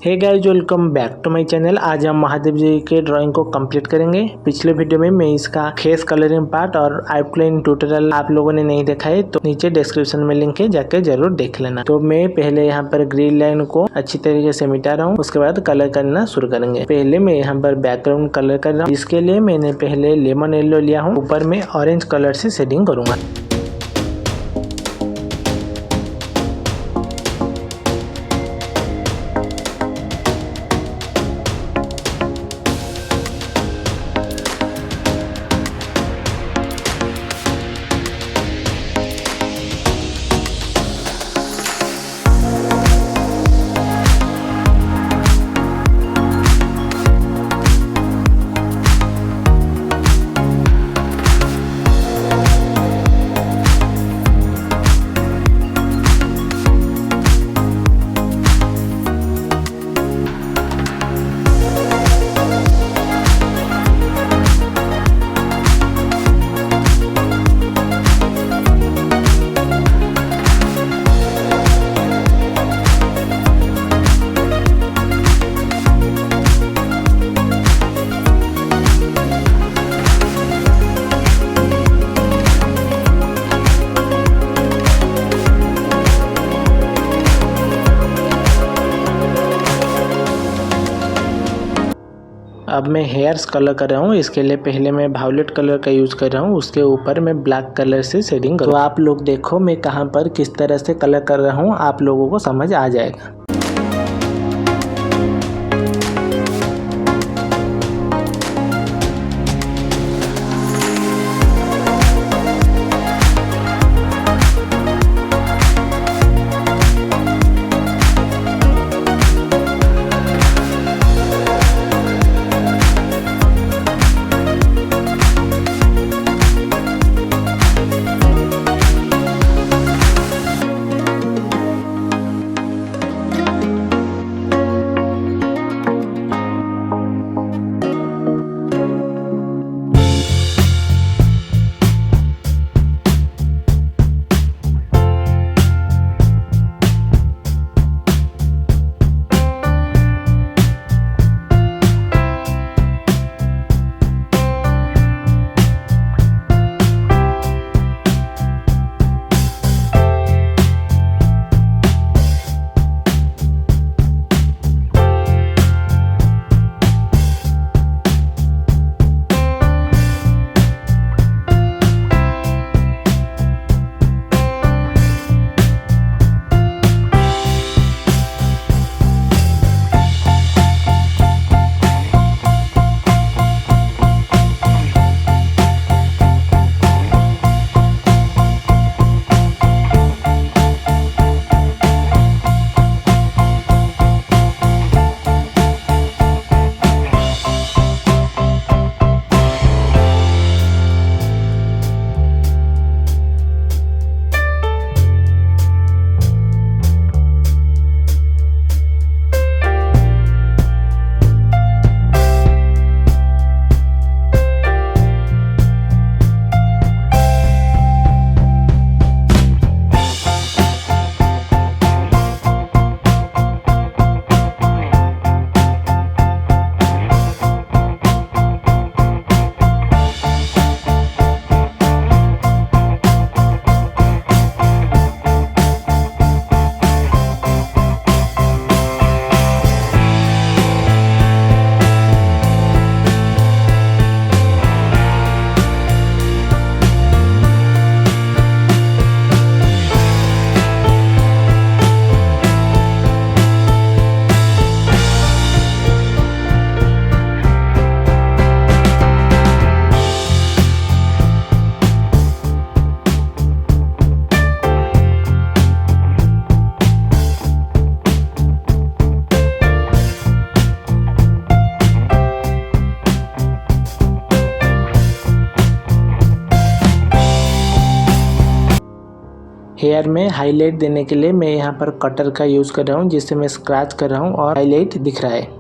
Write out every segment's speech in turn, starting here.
Hey guys, welcome back to my channel. आज हम महादेव जी के ड्राइंग को कंप्लीट करेंगे। पिछले वीडियो में मैं इसका फेस कलरिंग पार्ट और आउटलाइन ट्यूटोरियल आप लोगों ने नहीं देखा है तो नीचे डिस्क्रिप्शन में लिंक है, जाकर जरूर देख लेना। तो मैं पहले यहाँ पर ग्रीन लाइन को अच्छी तरीके से मिटा रहा हूँ, उसके बाद कलर करना शुरू करेंगे। पहले मैं यहाँ पर बैकग्राउंड कलर कर रहा हूँ। इसके लिए मैंने पहले लेमन येलो लिया हूँ, ऊपर में ऑरेंज कलर से शेडिंग करूंगा। अब मैं हेयर्स कलर कर रहा हूँ। इसके लिए पहले मैं वायलेट कलर का यूज कर रहा हूँ, उसके ऊपर मैं ब्लैक कलर से शेडिंग करूँ। तो आप लोग देखो मैं कहाँ पर किस तरह से कलर कर रहा हूँ, आप लोगों को समझ आ जाएगा। हेयर में हाईलाइट देने के लिए मैं यहाँ पर कटर का यूज कर रहा हूँ, जिससे मैं स्क्रैच कर रहा हूँ और हाईलाइट दिख रहा है।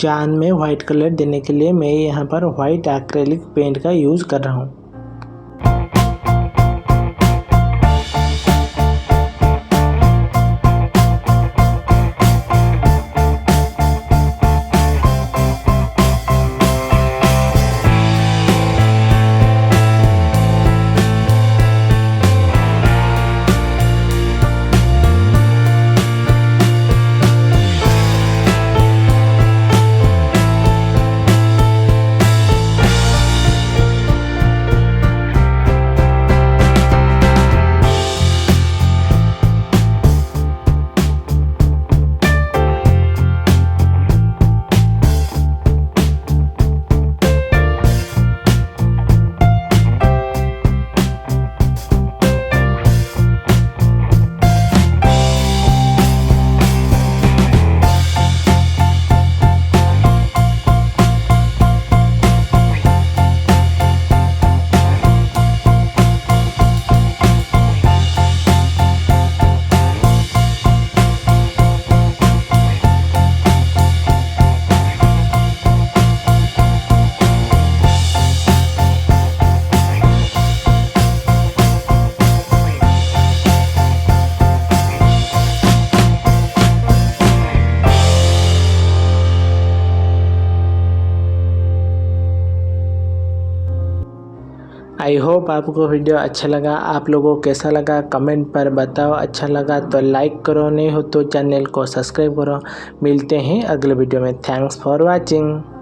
चांद में व्हाइट कलर देने के लिए मैं यहाँ पर व्हाइट एक्रेलिक पेंट का यूज़ कर रहा हूँ। आई होप आपको वीडियो अच्छा लगा। आप लोगों को कैसा लगा कमेंट पर बताओ। अच्छा लगा तो लाइक करो, नहीं हो तो चैनल को सब्सक्राइब करो। मिलते हैं अगले वीडियो में। Thanks for watching.